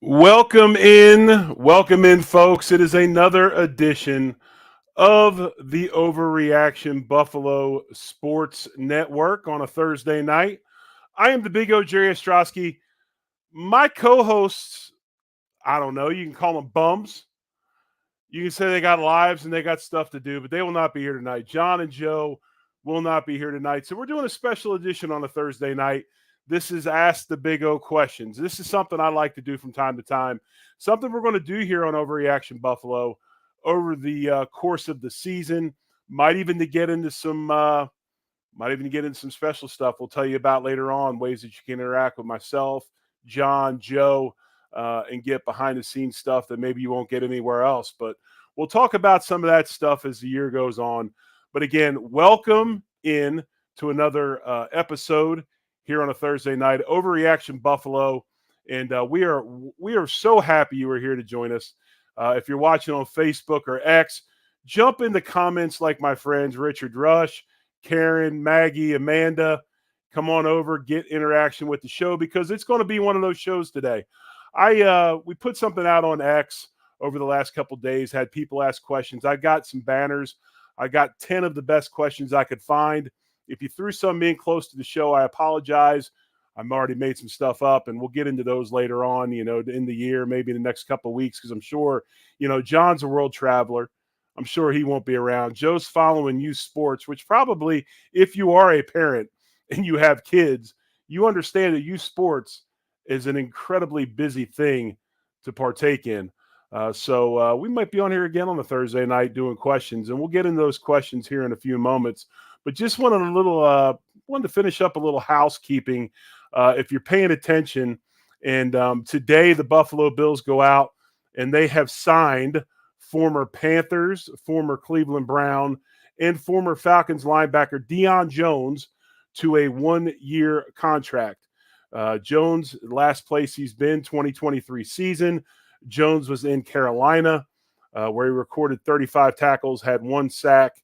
Welcome in, folks. It is another edition of the Overreaction Buffalo Sports Network on a Thursday night. I am the Big O, Jerry Ostroski. My co-hosts, I don't know, you can call them bums. You can say they got lives and they got stuff to do, but they will not be here tonight. John and Joe will not be here tonight. So we're doing a special edition on a Thursday night. This is Ask the Big O Questions. This is something I like to do from time to time. Something we're going to do here on Overreaction Buffalo over the course of the season. Might even get into some special stuff we'll tell you about later on, ways that you can interact with myself, John, Joe, and get behind the scenes stuff that maybe you won't get anywhere else. But we'll talk about some of that stuff as the year goes on. But again, welcome in to another episode here on a Thursday night, Overreaction Buffalo. And we are so happy you are here to join us. If you're watching on Facebook or X, jump in the comments like my friends Richard Rush, Karen, Maggie, Amanda. Come on over, get interaction with the show because it's going to be one of those shows today. We put something out on X over the last couple of days, had people ask questions. I got some banners. I got 10 of the best questions I could find. If you threw some in close to the show, I apologize. I've already made some stuff up, and we'll get into those later on, in the year, maybe in the next couple of weeks, because I'm sure, John's a world traveler. I'm sure he won't be around. Joe's following youth sports, which probably, if you are a parent and you have kids, you understand that youth sports is an incredibly busy thing to partake in. So we might be on here again on a Thursday night doing questions, and we'll get into those questions here in a few moments. But just wanted to finish up a little housekeeping. If you're paying attention, and today the Buffalo Bills go out and they have signed former Panthers, former Cleveland Brown, and former Falcons linebacker Dion Jones to a 1-year contract. Jones, last place he's been, 2023 season. Jones was in Carolina, where he recorded 35 tackles, had 1 sack,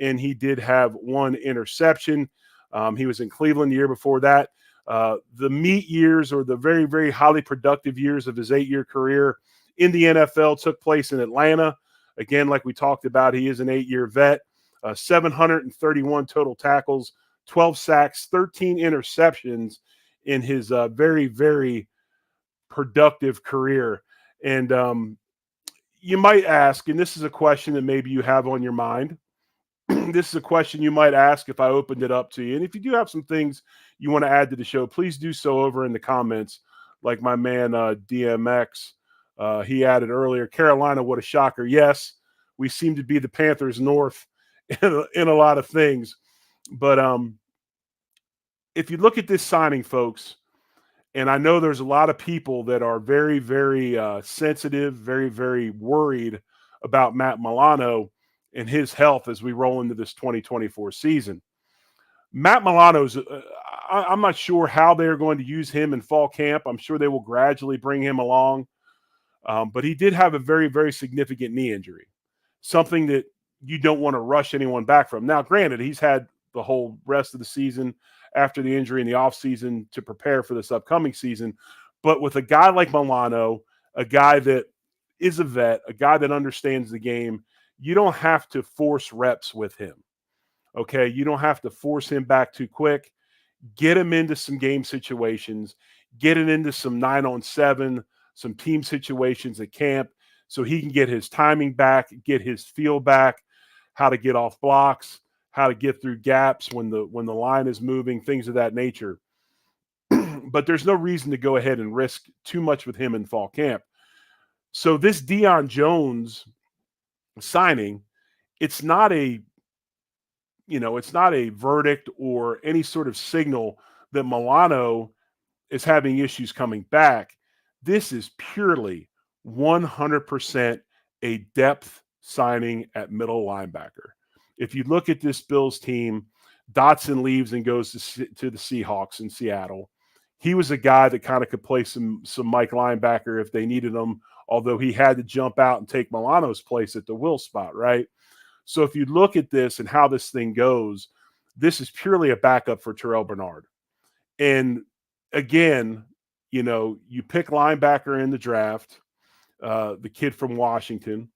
and he did have 1 interception. He was in Cleveland the year before that. The meat years, or the very, very highly productive years of his 8-year career in the NFL, took place in Atlanta. Again, like we talked about, he is an 8-year vet. 731 total tackles, 12 sacks, 13 interceptions in his very, very productive career. And you might ask, and this is a question that maybe you have on your mind. This is a question you might ask if I opened it up to you. And if you do have some things you want to add to the show, please do so over in the comments, like my man DMX. He added earlier, Carolina, what a shocker. Yes, we seem to be the Panthers North in a lot of things. But if you look at this signing, folks, and I know there's a lot of people that are very, very sensitive, very, very worried about Matt Milano and his health as we roll into this 2024 season. Matt Milano's, I'm not sure how they're going to use him in fall camp. I'm sure they will gradually bring him along. But he did have a very, very significant knee injury, something that you don't want to rush anyone back from. Now, granted, he's had the whole rest of the season after the injury in the offseason to prepare for this upcoming season. But with a guy like Milano, a guy that is a vet, a guy that understands the game, you don't have to force reps with him. Okay, you don't have to force him back too quick. Get him into some game situations, get him into some 9-on-7, some team situations at camp so he can get his timing back, get his feel back, how to get off blocks, how to get through gaps when the line is moving, things of that nature. But there's no reason to go ahead and risk too much with him in fall camp. So this Dion Jones signing, it's not a verdict or any sort of signal that Milano is having issues coming back. This is purely 100% a depth signing at middle linebacker. If you look at this Bills team, Dotson leaves and goes to the Seahawks in Seattle. He was a guy that kind of could play some Mike linebacker if they needed him, although he had to jump out and take Milano's place at the will spot, right? So if you look at this and how this thing goes, this is purely a backup for Terrell Bernard. And again, you pick linebacker in the draft, the kid from Washington,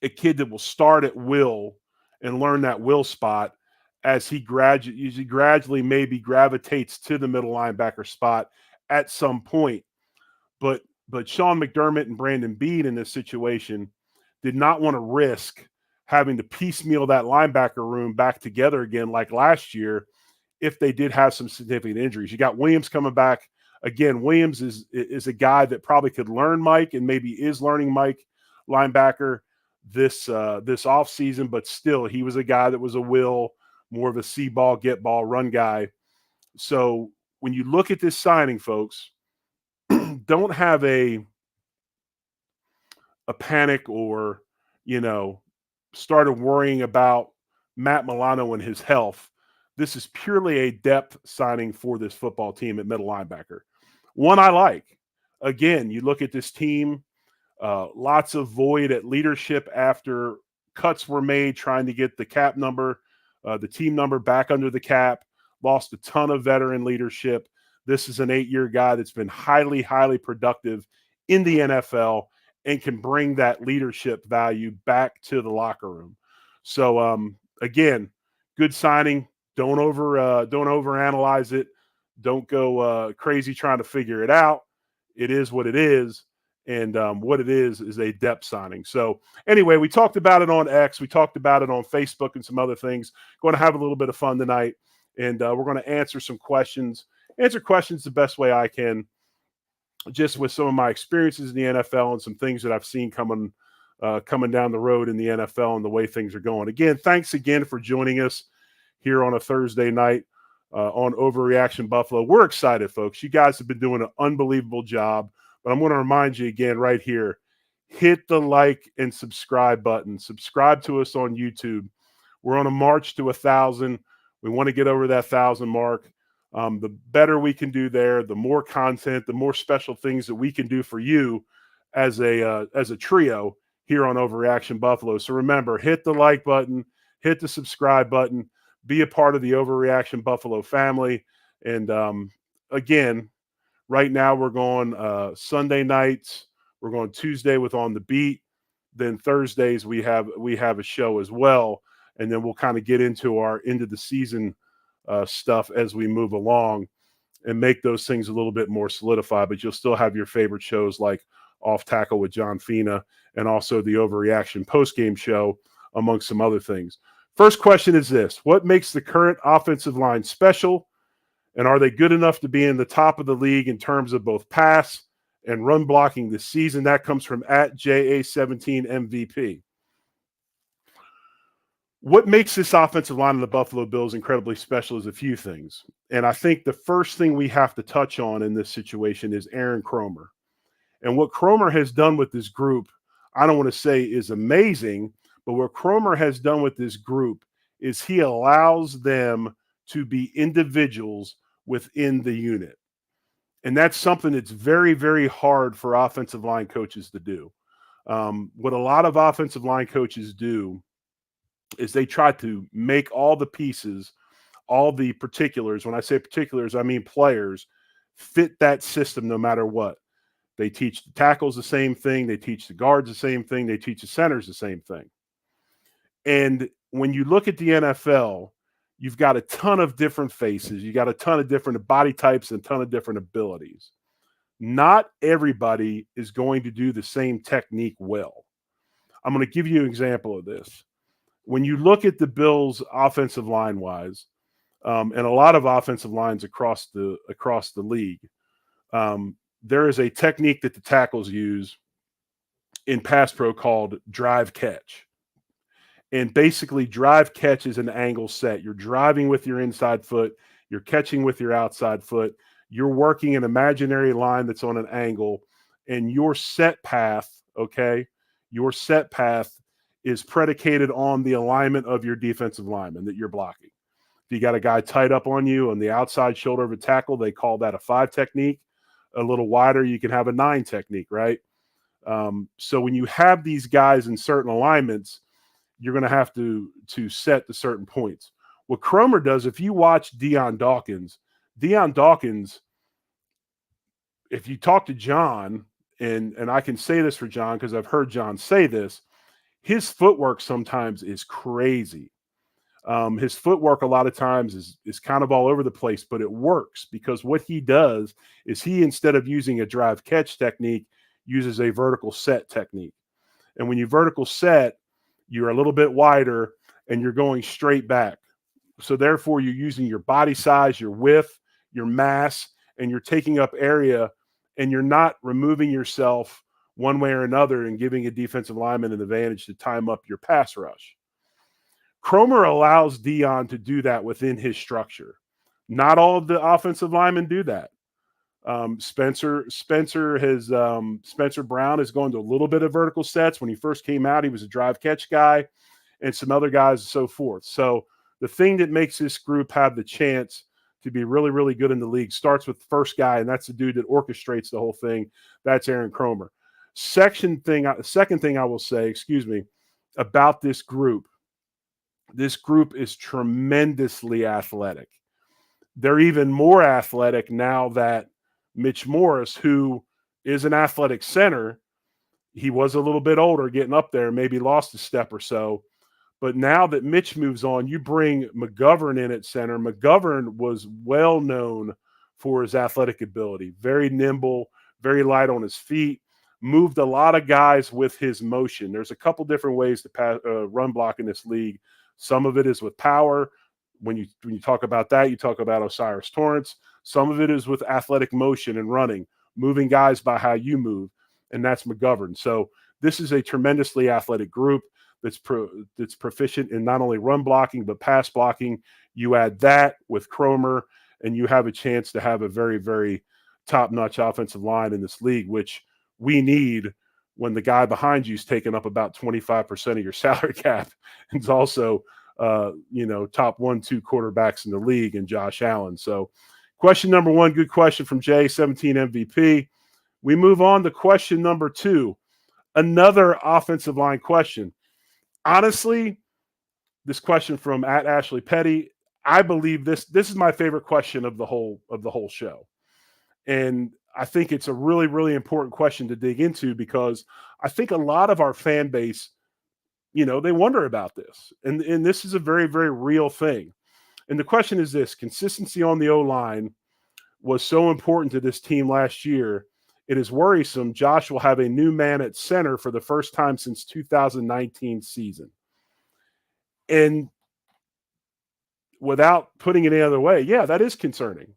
a kid that will start at will and learn that will spot as he gradually maybe gravitates to the middle linebacker spot at some point. But Sean McDermott and Brandon Beane in this situation did not want to risk having to piecemeal that linebacker room back together again like last year if they did have some significant injuries. You got Williams coming back. Again, Williams is a guy that probably could learn Mike and maybe is learning Mike linebacker this offseason, but still he was a guy that was a will, more of a see ball, get ball, run guy. So when you look at this signing, folks, don't have a panic or, started worrying about Matt Milano and his health. This is purely a depth signing for this football team at middle linebacker. One I like. Again, you look at this team, lots of void at leadership after cuts were made trying to get the cap number, the team number back under the cap, lost a ton of veteran leadership. This is an 8-year guy that's been highly, highly productive in the NFL and can bring that leadership value back to the locker room. So, again, good signing. Don't overanalyze it. Don't go crazy trying to figure it out. It is what it is. And what it is a depth signing. So anyway, we talked about it on X. We talked about it on Facebook and some other things. Going to have a little bit of fun tonight. And we're going to answer some questions. Answer questions the best way I can, just with some of my experiences in the NFL and some things that I've seen coming down the road in the NFL and the way things are going. Again, thanks again for joining us here on a Thursday night on Overreaction Buffalo. We're excited, folks. You guys have been doing an unbelievable job. But I'm going to remind you again right here, hit the like and subscribe button. Subscribe to us on YouTube. We're on a march to 1,000. We want to get over that 1,000 mark. The better we can do there, the more content, the more special things that we can do for you as a trio here on Overreaction Buffalo. So remember, hit the like button, hit the subscribe button, be a part of the Overreaction Buffalo family. And again, right now we're going Sunday nights. We're going Tuesday with On the Beat. Then Thursdays we have a show as well. And then we'll kind of get into our end of the season stuff as we move along and make those things a little bit more solidified. But you'll still have your favorite shows like Off Tackle with John Fina and also the Overreaction postgame show, amongst some other things. First question is this: what makes the current offensive line special? And are they good enough to be in the top of the league in terms of both pass and run blocking this season? That comes from @JA17MVP. What makes this offensive line of the Buffalo Bills incredibly special is a few things. And I think the first thing we have to touch on in this situation is Aaron Cromer. And what Cromer has done with this group, I don't want to say is amazing, but what Cromer has done with this group is he allows them to be individuals within the unit. And that's something that's very, very hard for offensive line coaches to do. What a lot of offensive line coaches do is they try to make all the pieces, all the particulars. When I say particulars, I mean players fit that system no matter what. They teach the tackles the same thing. They teach the guards the same thing. They teach the centers the same thing. And when you look at the NFL, you've got a ton of different faces. You got a ton of different body types and a ton of different abilities. Not everybody is going to do the same technique well. I'm going to give you an example of this. When you look at the Bills offensive line wise, and a lot of offensive lines across the league, there is a technique that the tackles use in pass pro called drive catch. And basically, drive catch is an angle set. You're driving with your inside foot. You're catching with your outside foot. You're working an imaginary line that's on an angle. And your set path, okay, your set path is predicated on the alignment of your defensive lineman that you're blocking. If you got a guy tied up on you on the outside shoulder of a tackle, they call that a 5 technique. A little wider, you can have a 9 technique, right? So when you have these guys in certain alignments, you're going to have to set to certain points. What Cromer does, if you watch Dion Dawkins if you talk to John, and I can say this for John because I've heard John say this, his footwork sometimes is crazy. His footwork a lot of times is kind of all over the place, but it works because what he does is he, instead of using a drive catch technique, uses a vertical set technique. And when you vertical set, you're a little bit wider and you're going straight back. So therefore, you're using your body size, your width, your mass, and you're taking up area, and you're not removing yourself one way or another and giving a defensive lineman an advantage to time up your pass rush. Cromer allows Dion to do that within his structure. Not all of the offensive linemen do that. Spencer Brown has gone to a little bit of vertical sets. When he first came out, he was a drive catch guy, and some other guys and so forth. So the thing that makes this group have the chance to be really, really good in the league starts with the first guy, and that's the dude that orchestrates the whole thing. That's Aaron Cromer. Second thing I will say, about this group is tremendously athletic. They're even more athletic now that Mitch Morris, who is an athletic center, he was a little bit older, getting up there, maybe lost a step or so. But now that Mitch moves on, you bring McGovern in at center. McGovern was well known for his athletic ability, very nimble, very light on his feet, moved a lot of guys with his motion. There's a couple different ways to run block in this league. Some of it is with power. When you talk about that, you talk about Osiris Torrance. Some of it is with athletic motion and running, moving guys by how you move, and that's McGovern. So this is a tremendously athletic group that's proficient in not only run blocking but pass blocking. You add that with Cromer, and you have a chance to have a very, very top-notch offensive line in this league, which we need when the guy behind you is taking up about 25% of your salary cap and is also top 1-2 quarterbacks in the league, and Josh Allen. So question number one, good question from Jay, 17 MVP. We move on to question number two, another offensive line question. Honestly, this question from @Ashley Petty, I believe this is my favorite question of the whole show. And I think it's a really, really important question to dig into because I think a lot of our fan base, they wonder about this. And this is a very, very real thing. And the question is this: consistency on the O-line was so important to this team last year. It is worrisome Josh will have a new man at center for the first time since 2019 season. And without putting it any other way, yeah, that is concerning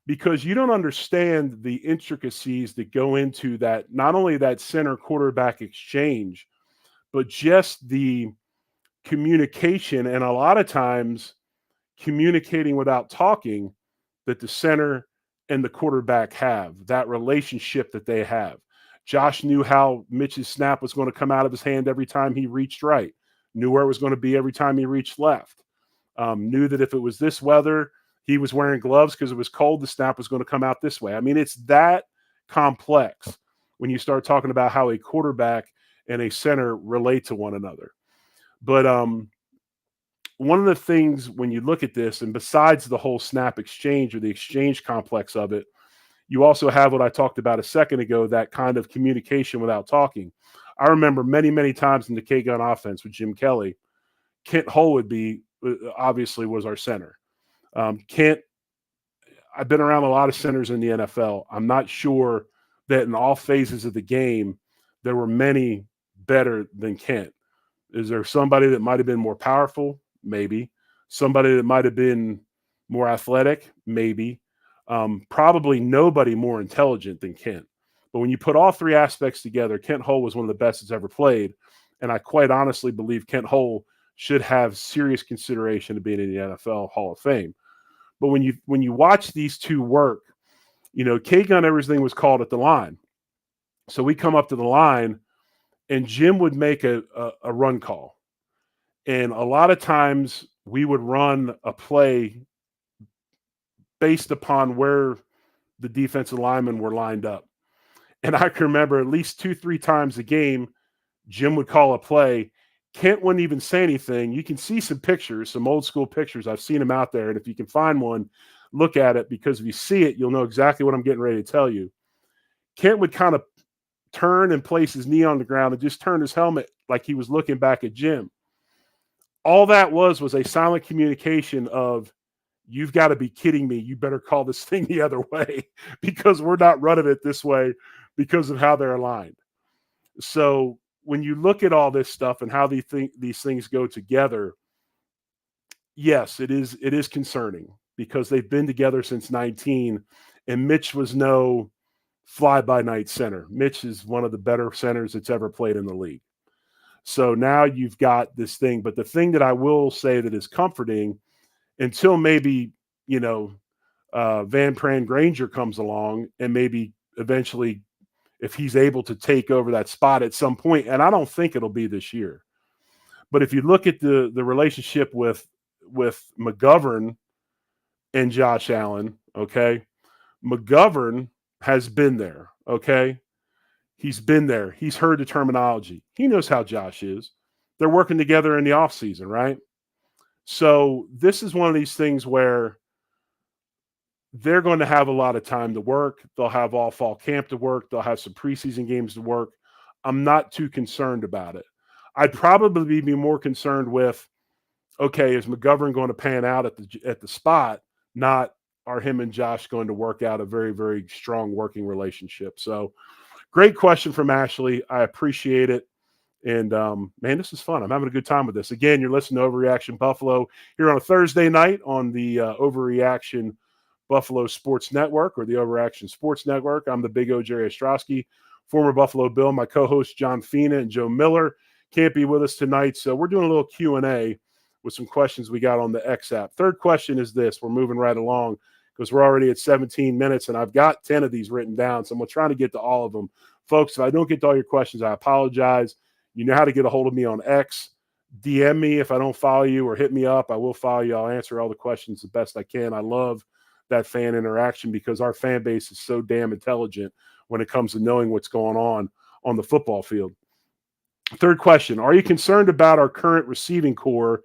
because you don't understand the intricacies that go into that, not only that center quarterback exchange, but just the communication, and a lot of times communicating without talking, that the center and the quarterback have, that relationship that they have. Josh knew how Mitch's snap was going to come out of his hand every time he reached right, knew where it was going to be every time he reached left, knew that if it was this weather, he was wearing gloves because it was cold, the snap was going to come out this way. I mean, it's that complex when you start talking about how a quarterback and a center relate to one another. But one of the things when you look at this, and besides the whole snap exchange or the exchange complex of it, you also have what I talked about a second ago, that kind of communication without talking. I remember many, many times in the K-Gun offense with Jim Kelly, Kent Hull obviously was our center. Kent, I've been around a lot of centers in the NFL. I'm not sure that in all phases of the game, there were many better than Kent. Is there somebody that might have been more powerful? Maybe. Somebody that might have been more athletic? Maybe. Probably nobody more intelligent than Kent. But when you put all three aspects together, Kent Hull was one of the best that's ever played. And I quite honestly believe Kent Hull should have serious consideration of being in the NFL Hall of Fame. But when you watch these two work, K-Gun, everything was called at the line. So we come up to the line, and Jim would make a run call. And a lot of times we would run a play based upon where the defensive linemen were lined up. And I can remember at least 2-3 times a game, Jim would call a play. Kent wouldn't even say anything. You can see some pictures, some old school pictures. I've seen them out there. And if you can find one, look at it, because if you see it, you'll know exactly what I'm getting ready to tell you. Kent would kind of turn and place his knee on the ground and just turn his helmet like he was looking back at Jim. All that was a silent communication of, you've got to be kidding me. You better call this thing the other way because we're not running it this way because of how they're aligned. So when you look at all this stuff and how these things go together, yes, it is concerning because they've been together since 19, and Mitch was no fly-by-night center. Mitch is one of the better centers that's ever played in the league. So now you've got this thing. But the thing that I will say that is comforting, until maybe, Van Pran Granger comes along and maybe eventually, if he's able to take over that spot at some point, and I don't think it'll be this year. But if you look at the relationship with McGovern and Josh Allen, okay, McGovern has been there, okay? He's been there. He's heard the terminology. He knows how Josh is. They're working together in the offseason, right? So this is one of these things where they're going to have a lot of time to work. They'll have all fall camp to work. They'll have some preseason games to work. I'm not too concerned about it. I'd probably be more concerned with, okay, is McGovern going to pan out at the spot? Not, are him and Josh going to work out a very, very strong working relationship? So great question from Ashley. I appreciate it. And, man, this is fun. I'm having a good time with this. Again, you're listening to Overreaction Buffalo here on a Thursday night on the Overreaction Buffalo Sports Network, or the Overreaction Sports Network. I'm the Big O, Jerry Ostroski, former Buffalo Bill. My co-hosts, John Fina and Joe Miller, can't be with us tonight. So we're doing a little Q&A with some questions we got on the X app. Third question is this. We're moving right along because we're already at 17 minutes, and I've got 10 of these written down. So I'm going to try to get to all of them. Folks, if I don't get to all your questions, I apologize. You know how to get a hold of me on X. DM me if I don't follow you, or hit me up. I will follow you. I'll answer all the questions the best I can. I love that fan interaction because our fan base is so damn intelligent when it comes to knowing what's going on the football field. Third question, are you concerned about our current receiving core,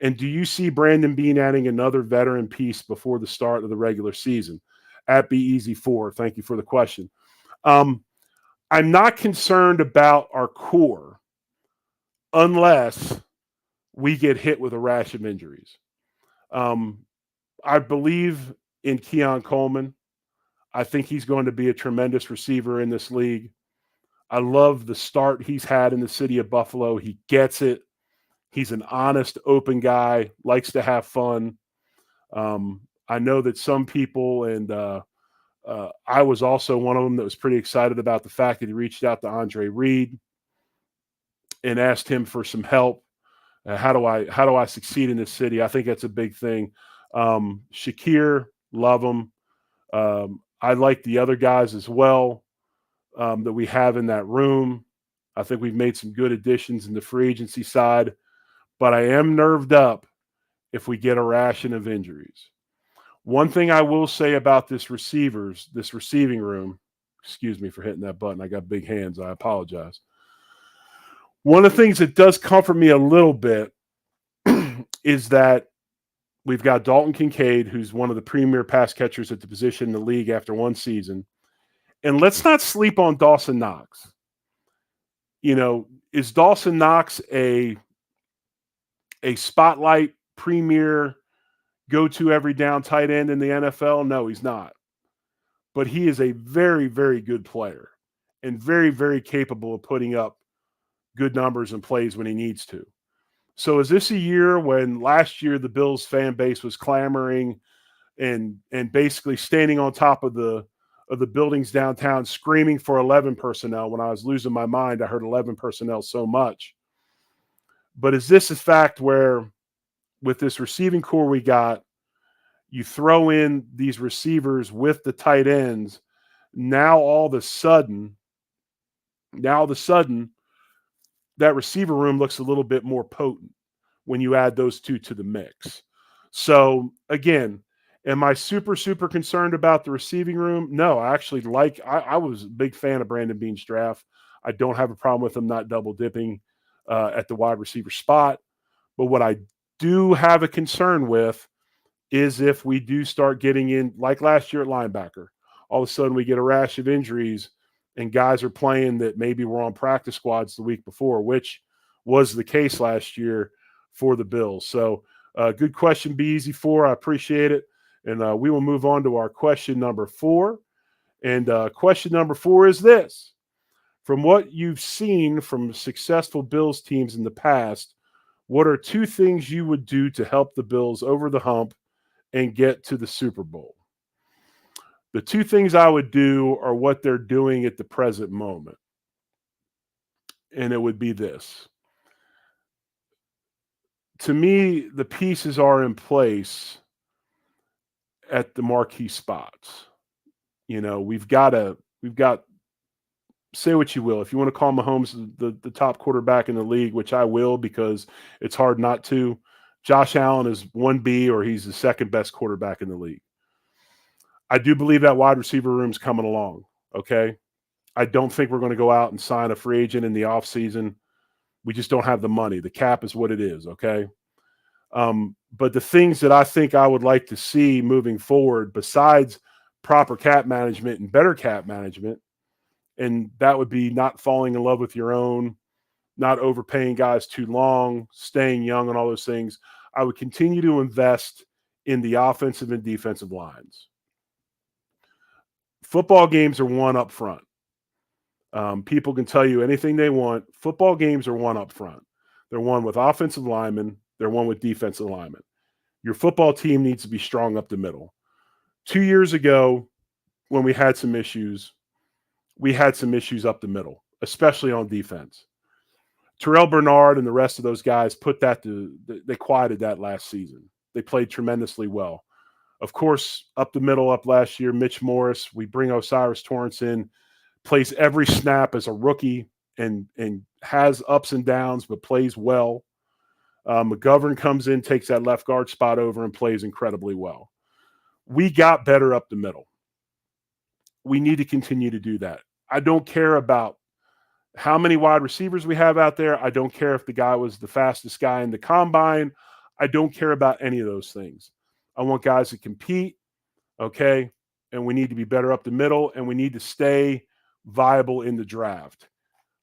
and do you see Brandon Beane adding another veteran piece before the start of the regular season? At BEasy4, thank you for the question. I'm not concerned about our core unless we get hit with a rash of injuries. I believe in Keon Coleman. I think he's going to be a tremendous receiver in this league. I love the start he's had in the city of Buffalo. He gets it. He's an honest, open guy, likes to have fun. I know that some people, and I was also one of them that was pretty excited about the fact that he reached out to Andre Reed and asked him for some help. How do I succeed in this city? I think that's a big thing. Shakir, love him. I like the other guys as well that we have in that room. I think we've made some good additions in the free agency side, but I am nerved up if we get a ration of injuries. One thing I will say about this receiving room, excuse me for hitting that button. I got big hands. I apologize. One of the things that does comfort me a little bit is that we've got Dalton Kincaid, who's one of the premier pass catchers at the position in the league after one season. And let's not sleep on Dawson Knox. Is Dawson Knox a spotlight premier go-to every down tight end in the NFL? No, he's not. But he is a very, very good player and very, very capable of putting up good numbers and plays when he needs to. So is this a year when last year the Bills fan base was clamoring and basically standing on top of the buildings downtown screaming for 11 personnel? When I was losing my mind, I heard 11 personnel so much. But is this a fact where with this receiving core we got, you throw in these receivers with the tight ends, now all of a sudden, that receiver room looks a little bit more potent when you add those two to the mix. So, again, am I super, super concerned about the receiving room? No, I actually I was a big fan of Brandon Beane's draft. I don't have a problem with him not double dipping at the wide receiver spot. But what I do have a concern with is if we do start getting in, like last year at linebacker, all of a sudden we get a rash of injuries. and guys are playing that maybe were on practice squads the week before, which was the case last year for the Bills. So good question, Be Easy 4. I appreciate it. And we will move on to our question number 4. And question number 4 is this. From what you've seen from successful Bills teams in the past, what are 2 things you would do to help the Bills over the hump and get to the Super Bowl? The 2 things I would do are what they're doing at the present moment. And it would be this. To me, the pieces are in place at the marquee spots. You know, we've got say what you will. If you want to call Mahomes the top quarterback in the league, which I will because it's hard not to, Josh Allen is 1B or he's the second best quarterback in the league. I do believe that wide receiver room's coming along, okay? I don't think we're going to go out and sign a free agent in the offseason. We just don't have the money. The cap is what it is, okay? But the things that I think I would like to see moving forward, besides proper cap management and better cap management, and that would be not falling in love with your own, not overpaying guys too long, staying young, and all those things. I would continue to invest in the offensive and defensive lines. Football games are won up front. People can tell you anything they want. Football games are won up front. They're won with offensive linemen. They're won with defensive linemen. Your football team needs to be strong up the middle. 2 years ago, when we had some issues up the middle, especially on defense. Terrell Bernard and the rest of those guys they quieted that last season. They played tremendously well. Of course, up the middle up last year, Mitch Morris, we bring Osiris Torrance in, plays every snap as a rookie and has ups and downs, but plays well. McGovern comes in, takes that left guard spot over and plays incredibly well. We got better up the middle. We need to continue to do that. I don't care about how many wide receivers we have out there. I don't care if the guy was the fastest guy in the combine. I don't care about any of those things. I want guys to compete, okay? And we need to be better up the middle, and we need to stay viable in the draft.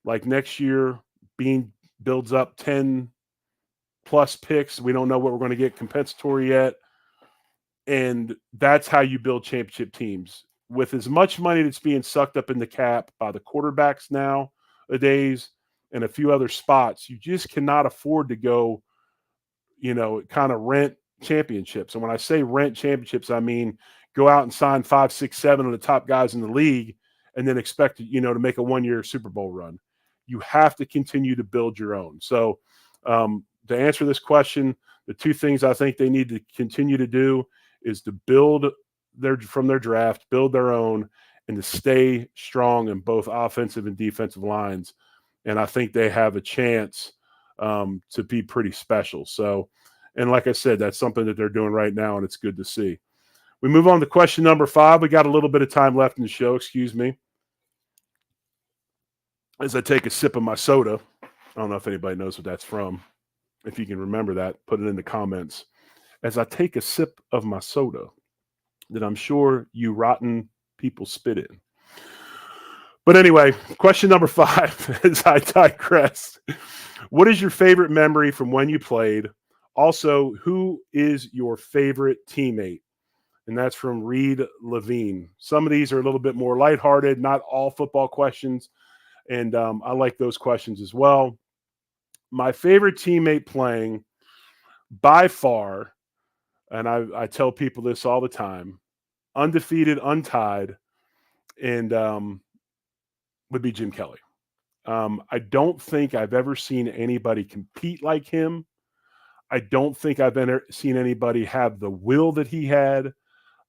Like next year, Bean builds up 10-plus picks. We don't know what we're going to get compensatory yet. And that's how you build championship teams. With as much money that's being sucked up in the cap by the quarterbacks nowadays and a few other spots, you just cannot afford to go, kind of rent championships. And when I say rent championships, I mean go out and sign 5, 6, 7 of the top guys in the league and then expect, to make a one-year Super Bowl run. You have to continue to build your own. So to answer this question, the 2 things I think they need to continue to do is to build from their draft, build their own, and to stay strong in both offensive and defensive lines. And I think they have a chance to be pretty special. So, and like I said, that's something that they're doing right now, and it's good to see. We move on to question number 5. We got a little bit of time left in the show. Excuse me. As I take a sip of my soda. I don't know if anybody knows what that's from. If you can remember that, put it in the comments. As I take a sip of my soda that I'm sure you rotten people spit in. But anyway, question number 5, as I digress. What is your favorite memory from when you played? Also, who is your favorite teammate? And that's from Reed Levine. Some of these are a little bit more lighthearted, not all football questions. And I like those questions as well. My favorite teammate playing by far, and I tell people this all the time, undefeated, untied, and would be Jim Kelly. I don't think I've ever seen anybody compete like him. I don't think I've ever seen anybody have the will that he had.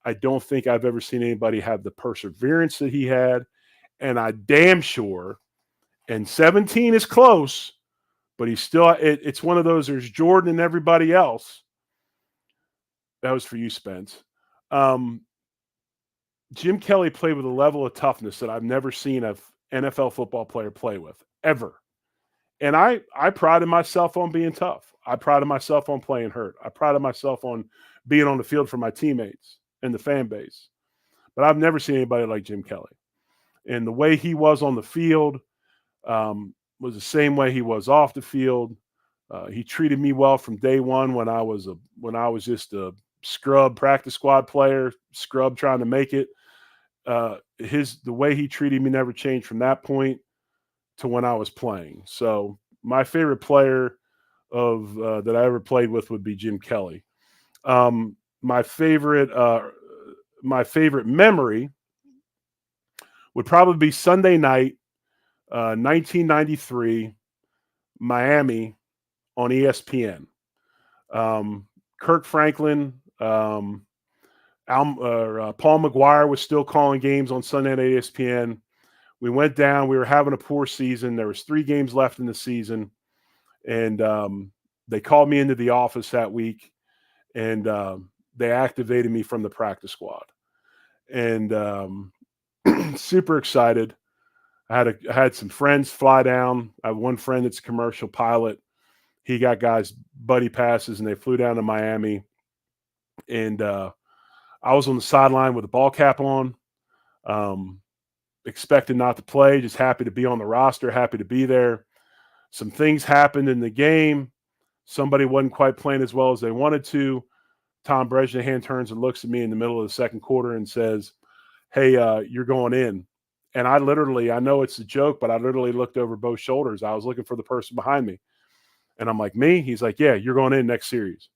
I don't think I've ever seen anybody have the perseverance that he had. And I damn sure, and 17 is close, but he's still, it's one of those, there's Jordan and everybody else. That was for you, Spence. Jim Kelly played with a level of toughness that I've never seen an NFL football player play with, ever. And I prided myself on being tough. I prided myself on playing hurt. I prided myself on being on the field for my teammates and the fan base. But I've never seen anybody like Jim Kelly. And the way he was on the field was the same way he was off the field. He treated me well from day one when I was just a scrub practice squad player, scrub trying to make it. The way he treated me never changed from that point to when I was playing. So my favorite player of that I ever played with would be Jim Kelly. Um, my favorite memory would probably be Sunday night, 1993, Miami on ESPN. Kirk Franklin, Paul McGuire was still calling games on Sunday at ESPN. We went down. We were having a poor season. There was 3 games left in the season, and they called me into the office that week, and they activated me from the practice squad. And super excited. I had some friends fly down. I have one friend that's a commercial pilot. He got guys buddy passes, and they flew down to Miami. And I was on the sideline with a ball cap on, expecting not to play, just happy to be on the roster, happy to be there. Some things happened in the game. Somebody wasn't quite playing as well as they wanted to. Tom Bresnahan turns and looks at me in the middle of the second quarter and says, "Hey, you're going in." And I know it's a joke, but I literally looked over both shoulders. I was looking for the person behind me. And I'm like, "Me?" He's like, "Yeah, you're going in next series."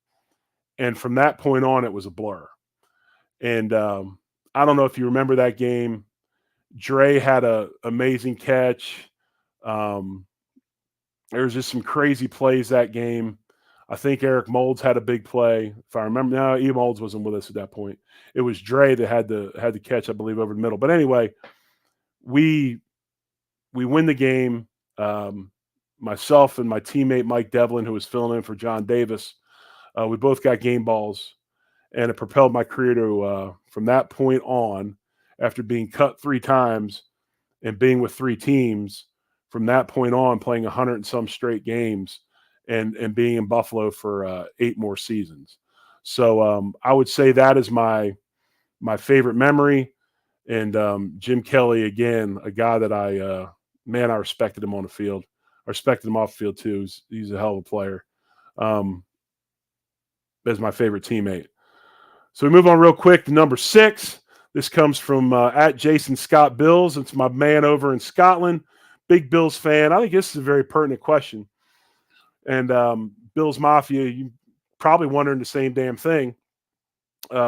And from that point on, it was a blur. And I don't know if you remember that game. Dre had an amazing catch. There was just some crazy plays that game. I think Eric Moulds had a big play. If I remember, no, E. Moulds wasn't with us at that point. It was Dre that had the catch, I believe, over the middle. But anyway, we win the game. Myself and my teammate Mike Devlin, who was filling in for John Davis, we both got game balls, and it propelled my career to from that point on, after being cut 3 times and being with 3 teams, from that point on, playing 100 and some straight games and being in Buffalo for 8 more seasons. So I would say that is my favorite memory. And Jim Kelly, again, a guy that I respected him on the field. I respected him off the field too. He's a hell of a player. As my favorite teammate. So we move on real quick to number 6. This comes from at Jason Scott Bills. It's my man over in Scotland. Big Bills fan. I think this is a very pertinent question. And Bills Mafia, you probably wondering the same damn thing.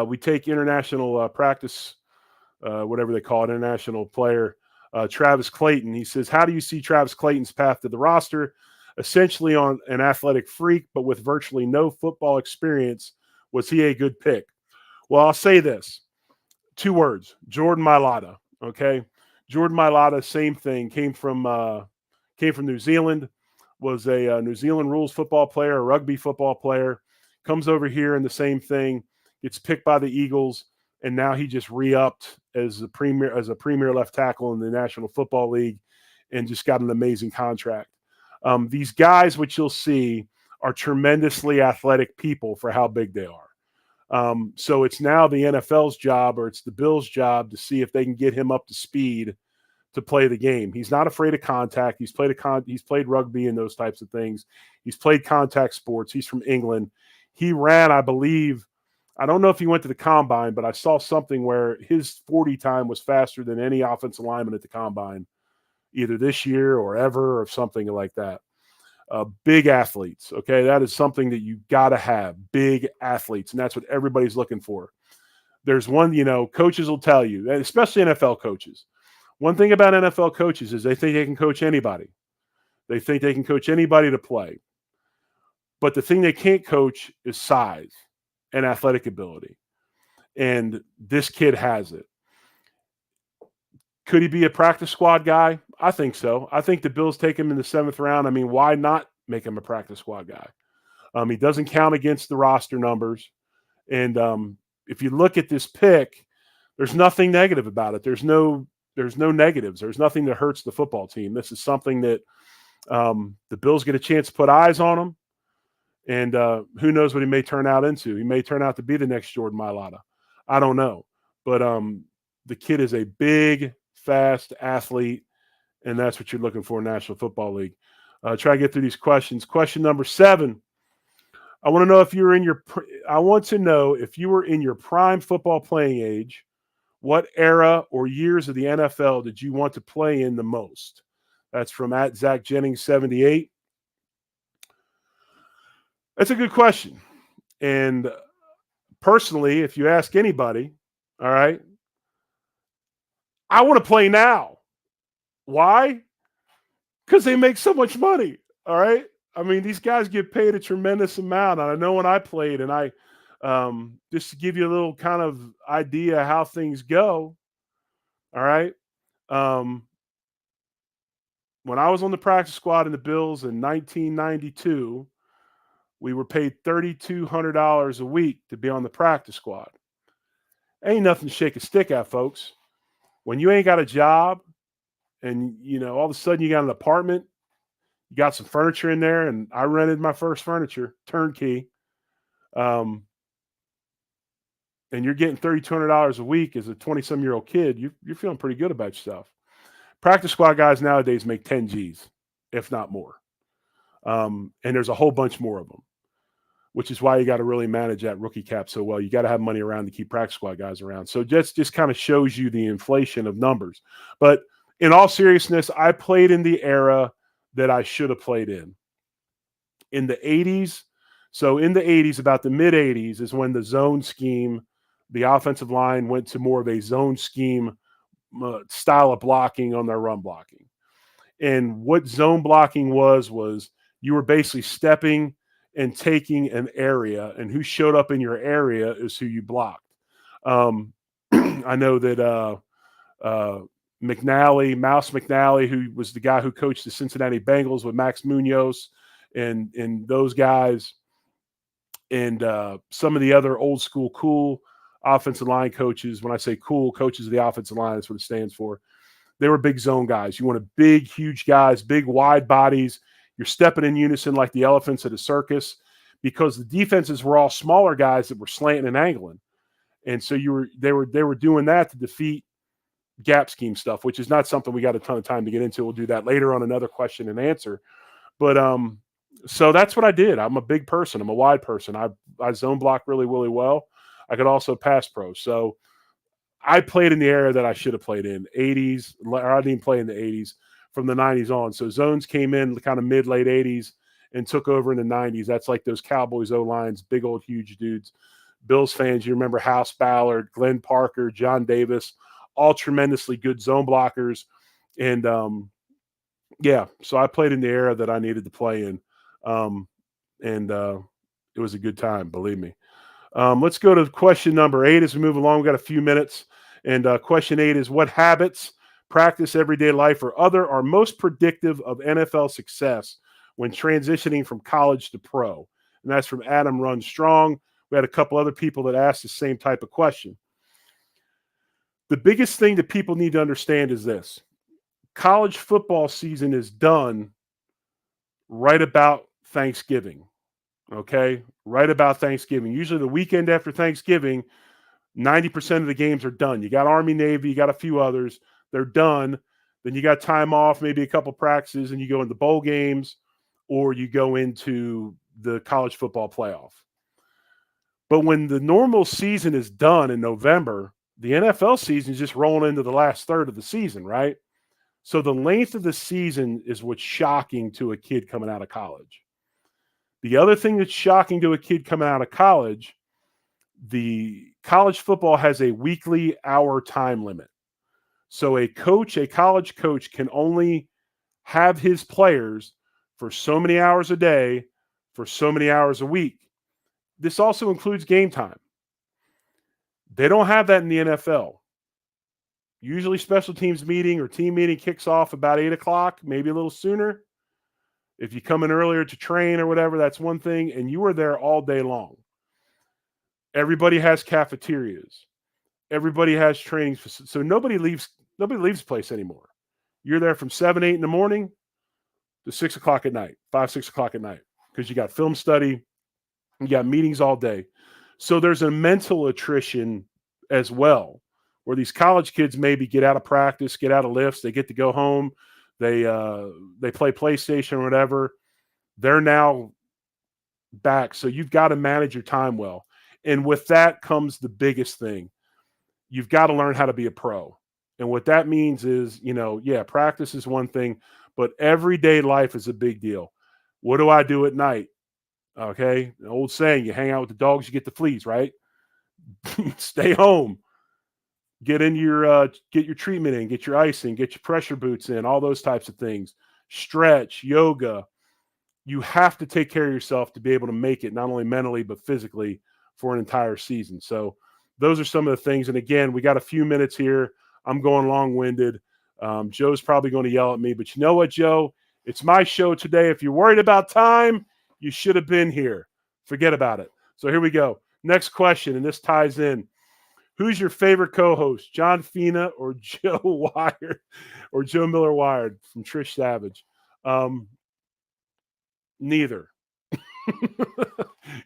We take international practice, whatever they call it, international player, Travis Clayton. He says, how do you see Travis Clayton's path to the roster? Essentially on an athletic freak, but with virtually no football experience. Was he a good pick? Well, I'll say this. 2 words, Jordan Mailata. Okay. Jordan Mailata, same thing, came from New Zealand, was a New Zealand rules football player, a rugby football player, comes over here and the same thing, gets picked by the Eagles, and now he just re-upped as a premier left tackle in the National Football League and just got an amazing contract. These guys, which you'll see, are tremendously athletic people for how big they are. So it's now the NFL's job, or it's the Bills' job, to see if they can get him up to speed to play the game. He's not afraid of contact. He's played rugby and those types of things. He's played contact sports. He's from England. He ran, I believe, I don't know if he went to the combine, but I saw something where his 40 time was faster than any offensive lineman at the combine, either this year or ever, or something like that. Big athletes, okay? That is something that you got to have, big athletes, and that's what everybody's looking for. There's one, coaches will tell you, especially NFL coaches. One thing about NFL coaches is they think they can coach anybody. They think they can coach anybody to play. But the thing they can't coach is size and athletic ability. And this kid has it. Could he be a practice squad guy? I think so. I think the Bills take him in the 7th round. I mean, why not make him a practice squad guy? He doesn't count against the roster numbers. And if you look at this pick, there's nothing negative about it. There's no negatives. There's nothing that hurts the football team. This is something that the Bills get a chance to put eyes on him. And who knows what he may turn out into. He may turn out to be the next Jordan Mailata. I don't know. But the kid is a big, fast athlete, and that's what you're looking for in National Football League. Try to get through these questions. Question number 7. I want to know if you were in your prime football playing age. What era or years of the NFL did you want to play in the most? That's from @ZachJennings78. That's a good question. And personally, if you ask anybody, all right, I want to play now. Why? Because they make so much money. All right. I mean, these guys get paid a tremendous amount. And I know when I played, and I just to give you a little kind of idea how things go. All right. When I was on the practice squad in the Bills in 1992, we were paid $3,200 a week to be on the practice squad. Ain't nothing to shake a stick at, folks. When you ain't got a job and, all of a sudden you got an apartment, you got some furniture in there, and I rented my first furniture, turnkey, and you're getting $3,200 a week as a 20-some-year-old kid, you're feeling pretty good about yourself. Practice squad guys nowadays make 10 G's, if not more. And there's a whole bunch more of them, which is why you got to really manage that rookie cap so well. You got to have money around to keep practice squad guys around. So just kind of shows you the inflation of numbers. But in all seriousness, I played in the era that I should have played in the 80s. So in the 80s, about the mid 80s is when the zone scheme, the offensive line went to more of a zone scheme style of blocking on their run blocking. And what zone blocking was you were basically stepping and taking an area, and who showed up in your area is who you blocked. I know that Mouse McNally, who was the guy who coached the Cincinnati Bengals with Max Munoz and those guys, and some of the other old school cool offensive line coaches. When I say cool, coaches of the offensive line, that's what it stands for. They were big zone guys. You wanted big, huge guys, big, wide bodies. You're stepping in unison like the elephants at a circus, because the defenses were all smaller guys that were slanting and angling. And so they were doing that to defeat gap scheme stuff, which is not something we got a ton of time to get into. We'll do that later on another question and answer. But so that's what I did. I'm a big person. I'm a wide person. I zone block really, really well. I could also pass pro. So I played in the era that I should have played in, 80s. Or I didn't play in the 80s, from the 90s on. So zones came in kind of mid-late 80s and took over in the 90s. That's like those Cowboys O-lines, big old huge dudes. Bills fans, you remember House Ballard, Glenn Parker, John Davis, all tremendously good zone blockers. And, so I played in the era that I needed to play in. It was a good time, believe me. Let's go to question number 8 as we move along. We've got a few minutes. And question 8 is, what habits, practice, everyday life, or other are most predictive of NFL success when transitioning from college to pro? And that's from Adam Run Strong. We had a couple other people that asked the same type of question. The biggest thing that people need to understand is this. College football season is done right about Thanksgiving. Okay? Right about Thanksgiving. Usually the weekend after Thanksgiving, 90% of the games are done. You got Army, Navy, you got a few others. They're done. Then you got time off, maybe a couple practices, and you go into bowl games, or you go into the college football playoff. But when the normal season is done in November, the NFL season is just rolling into the last third of the season, right? So the length of the season is what's shocking to a kid coming out of college. The other thing that's shocking to a kid coming out of college, the college football has a weekly hour time limit. So a college coach can only have his players for so many hours a day, for so many hours a week. This also includes game time. They don't have that in the NFL. Usually special teams meeting or team meeting kicks off about 8 o'clock, maybe a little sooner. If you come in earlier to train or whatever, that's one thing, and you are there all day long. Everybody has cafeterias. Everybody has training. So nobody leaves the place anymore. You're there from 7, 8 in the morning to 6 o'clock at night, 5, 6 o'clock at night, because you got film study, you got meetings all day. So there's a mental attrition as well, where these college kids maybe get out of practice, get out of lifts, they get to go home, they play PlayStation or whatever. They're now back. So you've got to manage your time well. And with that comes the biggest thing. You've got to learn how to be a pro. And what that means is, practice is one thing, but everyday life is a big deal. What do I do at night? Okay. An old saying, you hang out with the dogs, you get the fleas, right? Stay home. Get your treatment in, get your ice in, get your pressure boots in, all those types of things. Stretch, yoga. You have to take care of yourself to be able to make it, not only mentally, but physically for an entire season. So those are some of the things. And again, we got a few minutes here. I'm going long-winded. Joe's probably going to yell at me, but you know what, Joe? It's my show today. If you're worried about time, you should have been here. Forget about it. So here we go. Next question, and this ties in. Who's your favorite co-host, John Fina or Joe Wired or Joe Miller Wired from Trish Savage? Neither.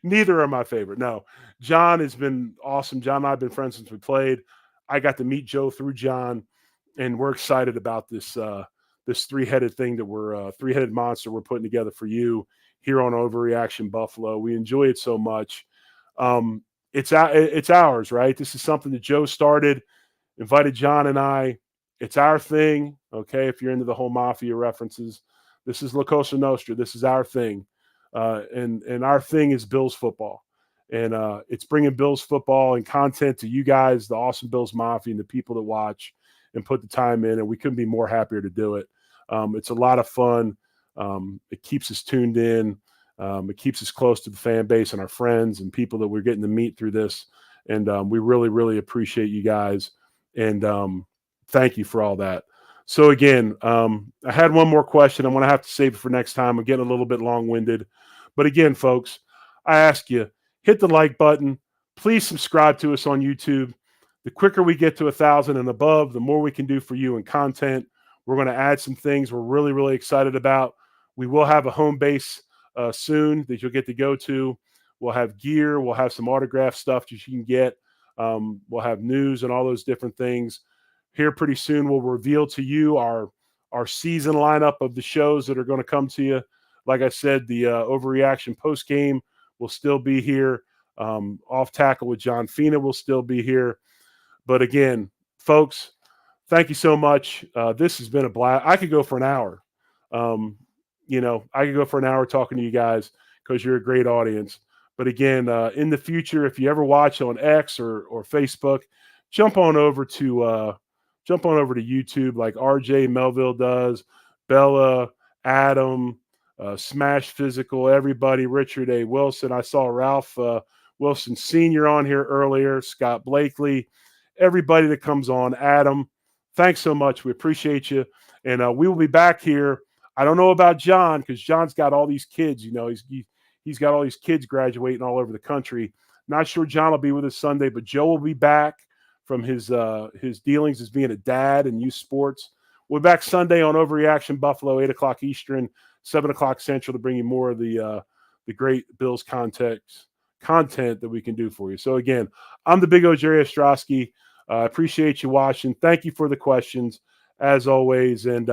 Neither are my favorite. No, John has been awesome. John and I have been friends since we played. I got to meet Joe through John, and we're excited about this this three-headed thing that we're three-headed monster we're putting together for you here on Overreaction Buffalo. We enjoy it so much. It's ours, right? This is something that Joe started, invited John and I. It's our thing, okay? If you're into the whole mafia references, this is La Cosa Nostra. This is our thing, and our thing is Bills football, and it's bringing Bills football and content to you guys, the awesome Bills Mafia, and the people that watch and put the time in. And we couldn't be more happier to do it. It's a lot of fun. It keeps us tuned in. It keeps us close to the fan base and our friends and people that we're getting to meet through this. And we really, really appreciate you guys. And thank you for all that. So again, I had one more question. I'm going to have to save it for next time. I'm getting a little bit long-winded. But again, folks, I ask you, hit the like button. Please subscribe to us on YouTube. The quicker we get to 1,000 and above, the more we can do for you in content. We're going to add some things we're really, really excited about. We will have a home base soon that you'll get to go to. We'll have gear. We'll have some autograph stuff that you can get. We'll have news and all those different things. Here pretty soon we'll reveal to you our season lineup of the shows that are going to come to you. Like I said, the Overreaction post game will still be here. Off Tackle with John Fina will still be here. But again, folks, thank you so much. This has been a blast. I could go for an hour. I could go for an hour talking to you guys because you're a great audience. But again, in the future, if you ever watch on X or Facebook, jump on over to YouTube like RJ Melville does, Bella, Adam, Smash Physical, everybody, Richard A. Wilson. I saw Ralph Wilson Sr. on here earlier, Scott Blakely, everybody that comes on, Adam. Thanks so much. We appreciate you. And we will be back here. I don't know about John because John's got all these kids. He's got all these kids graduating all over the country. Not sure John will be with us Sunday, but Joe will be back from his dealings as being a dad in youth sports. We'll be back Sunday on Overreaction Buffalo, 8 o'clock Eastern, 7 o'clock Central to bring you more of the great Bills content that we can do for you. So again, I'm the Big O Jerry Ostroski. I appreciate you watching. Thank you for the questions as always. And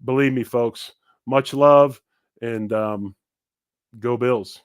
believe me, folks, much love and go Bills.